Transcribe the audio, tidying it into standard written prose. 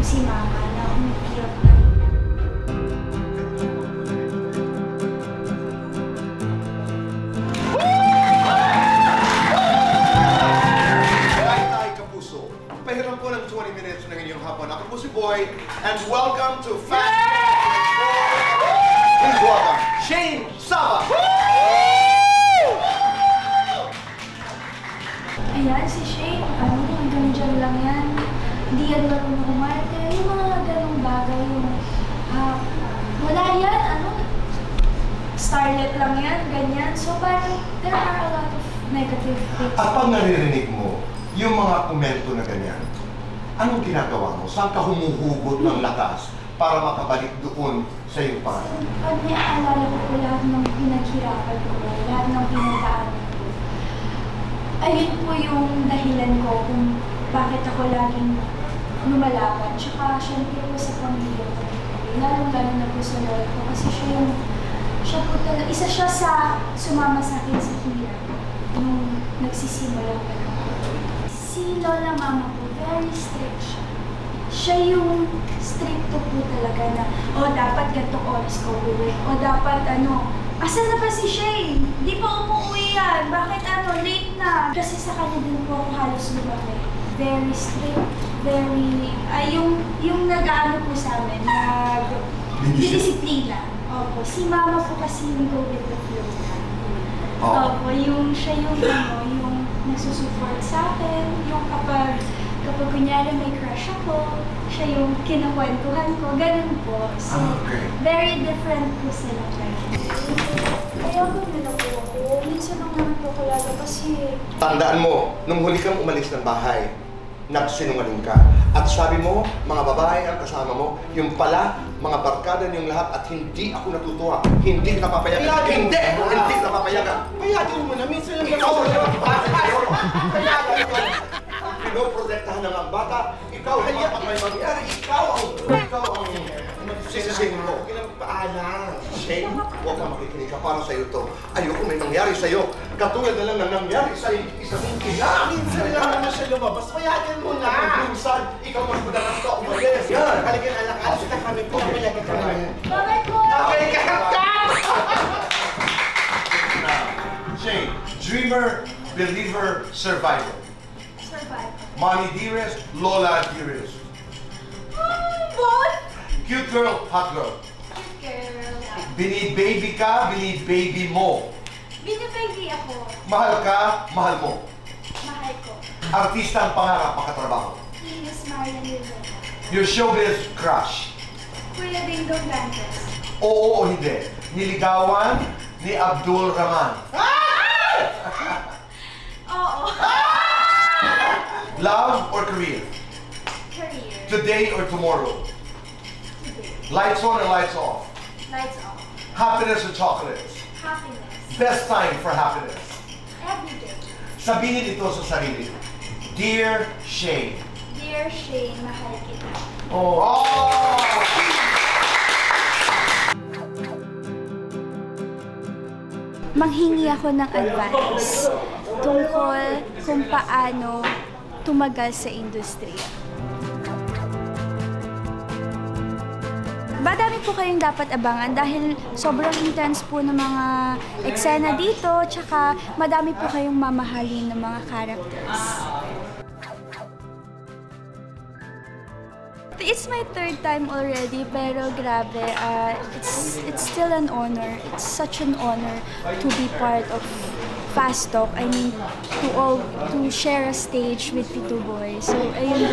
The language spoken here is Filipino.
si Mama na umipiyot na. Pahiram po ng 20 minutes ng inyong hapon. Ako po si Boy, and welcome to Fast Please welcome Shane Saba! Ayan, si Shane, hanggang dyan lang yan. Hindi yan marunong umarte. Yung mga ganong bagay, wala yan, starlet lang yan, ganyan. So parang, there are a lot of negative things. Kapag naririnig mo yung mga komento na ganyan, anong ginagawa mo? Saan ka humuhugot ng lakas para makabalik doon sa iyong pangalan? Pag naaalala ko po lahat ng pinaghirapan ko, lahat ng pinagdaanan ko, ayun po yung dahilan ko kung bakit ako laging lumalaban. Tsaka syempre po sa pamilya ko. Lalong-lalo na po sa lola ko kasi siya po talaga, isa siya sa sumama sa akin sa hirap nung nagsisimula pa lang. Si Lola Mama po, very strict siya. Siya yung stricto po talaga na, dapat gantong oras ka uwi. Dapat asan na ba si Shane? Di pa umuwi yan. Bakit late na? Kasi sa kanya din po ako halos lumaki. Very strict, very, yung nag-aano po sa amin, nag-disiplina. Opo, si Mama po kasi yung go with the flow na. Opo, siya yung nagsusupport sa akin, yung kapag kunyari may crush ako, siya yung kinakwentuhan ko, ganun po. So, very different po sila. Kaya na po ako, minsan lang naman po ko lalo kasi... Tandaan mo, nung huli kang umalis ng bahay, nagsinungaling ka. At sabi mo, mga babae ang kasama mo, yung pala, mga barkada niyong lahat at hindi ako natutuwa. Hindi kita papayagan. Hindi kita papayagan. Payagan mo na, minsan lang ikaw ang papayagan mo. Pinoprotektahan ng mga bata, ikaw ang may mangyari, ikaw ang sisising mo. Pinagpaalam. Shane, huwag kang makikinig ka para sa'yo to. Ayoko may nangyari sa'yo. Katulad na lang ng nangyari sa isa mong kina. Minsan lang naman siya lumabas, payagan mo na. Minsan, ikaw mas madalas ka umalis. Yan. Halika na lang, alas na kami po. Payagan ka naman. Bakit po? Shane, dreamer, believer, survivor. Survive. Mommy dearest, Lola dearest. Both? Cute girl, hot girl. Cute girl. Bini-baby ka, bini-baby mo. Bini-baby ako. Mahal ka, mahal mo. Mahal ko. Artista ang pangarap, makatrabaho. Miss Marian Rivera. Your showbiz crush. Kuya Dingdong Dantes. Oo o hindi. Niligawan ni Abdul Rahman. Oo. Love or career? Career. Today or tomorrow? Today. Lights on or lights off? Lights off. Happiness or chocolates? Happiness. Best time for happiness. Every day. Sabihin ito sa sarili. Dear Shane. Dear Shane, mahal kita. Oh! Manghingi ako ng advice tungkol kung paano tumagal sa industriya. Madami po kayong dapat abangan dahil sobrang intense po ng mga eksena dito, tsaka madami po kayong mamahalin ng mga characters. It's my third time already, pero grabe, it's still an honor. It's such an honor to be part of Fast Talk. I mean, to share a stage with Tito Boy. So, ayun.